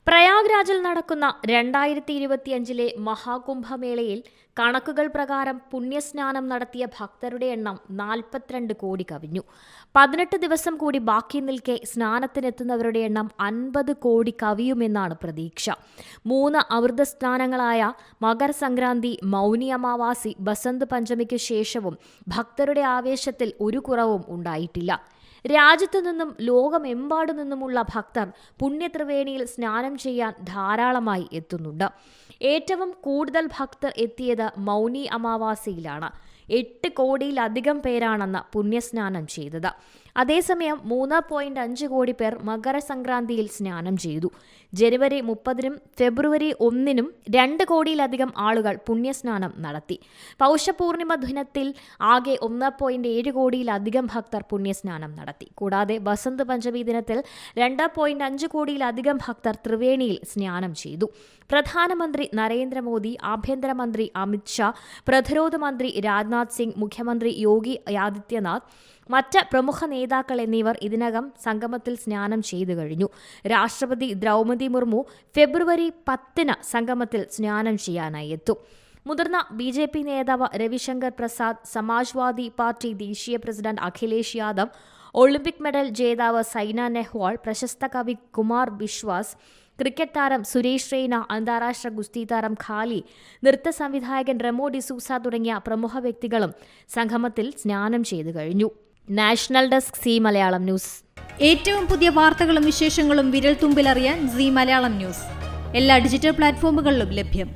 പ്രയാഗ്രാജിൽ നടക്കുന്ന 2025 മഹാകുംഭമേളയിൽ കണക്കുകൾ പ്രകാരം പുണ്യസ്നാനം നടത്തിയ ഭക്തരുടെ എണ്ണം 42 കോടി കവിഞ്ഞു. 18 ദിവസം കൂടി ബാക്കി നിൽക്കെ സ്നാനത്തിനെത്തുന്നവരുടെ എണ്ണം 50 കോടി കവിയുമെന്നാണ് പ്രതീക്ഷ. 3 അമൃത സ്നാനങ്ങളായ മകരസംക്രാന്തി, മൗനി അമാവാസി, ബസന്ത് പഞ്ചമിക്ക് ശേഷവും ഭക്തരുടെ ആവേശത്തിൽ ഒരു കുറവും ഉണ്ടായിട്ടില്ല. രാജ്യത്തു നിന്നും ലോകമെമ്പാടു നിന്നുമുള്ള ഭക്തർ പുണ്യത്രിവേണിയിൽ സ്നാനം ചെയ്യാൻ ധാരാളമായി എത്തുന്നുണ്ട്. ഏറ്റവും കൂടുതൽ ഭക്തർ എത്തിയത് മൗനി അമാവാസിയിലാണ്. 8 കോടിയിലധികം പേരാണെന്ന് പുണ്യസ്നാനം ചെയ്തത്. അതേസമയം 3.5 കോടി പേർ മകരസംക്രാന്തിയിൽ സ്നാനം ചെയ്തു. ജനുവരി 30-നും ഫെബ്രുവരി 1-നും 2 കോടിയിലധികം ആളുകൾ പുണ്യസ്നാനം നടത്തി. പൗഷപൂർണിമ ദിനത്തിൽ ആകെ 1.7 കോടിയിലധികം ഭക്തർ പുണ്യസ്നാനം നടത്തി. കൂടാതെ ബസന്ത് പഞ്ചമി ദിനത്തിൽ 2.5 കോടിയിലധികം ഭക്തർ ത്രിവേണിയിൽ സ്നാനം ചെയ്തു. പ്രധാനമന്ത്രി നരേന്ദ്രമോദി, ആഭ്യന്തരമന്ത്രി അമിത് ഷാ, പ്രതിരോധ മന്ത്രി രാജ്നാഥ് സിംഗ്, മുഖ്യമന്ത്രി യോഗി ആദിത്യനാഥ്, മറ്റ് പ്രമുഖ നേതാക്കൾ എന്നിവർ ഇതിനകം സംഗമത്തിൽ സ്നാനം ചെയ്തു കഴിഞ്ഞു. രാഷ്ട്രപതി ദ്രൗപദി മുർമു ഫെബ്രുവരി 10-ന് സംഗമത്തിൽ സ്നാനം ചെയ്യാനായി എത്തും. മുതിർന്ന BJP നേതാവ് രവിശങ്കർ പ്രസാദ്, സമാജ്വാദി പാർട്ടി ദേശീയ president Akhilesh Yadav, Olympic medal ജേതാവ് സൈന നെഹ്വാൾ, പ്രശസ്ത കവി കുമാർ വിശ്വാസ്, ക്രിക്കറ്റ് താരം സുരേഷ് റെയ്ന, അന്താരാഷ്ട്ര ഗുസ്തി താരം ഖാലി, നൃത്ത സംവിധായകൻ റെമോ ഡിസൂസ തുടങ്ങിയ പ്രമുഖ വ്യക്തികളും സംഗമത്തിൽ സ്നാനം ചെയ്തു കഴിഞ്ഞു. National desk C Malayalam news. ഏറ്റവും പുതിയ വാർത്തകളും വിശേഷങ്ങളും വിരൽ തുമ്പിലറിയാൻ സി മലയാളം ന്യൂസ് എല്ലാ ഡിജിറ്റൽ പ്ലാറ്റ്ഫോമുകളിലും ലഭ്യം.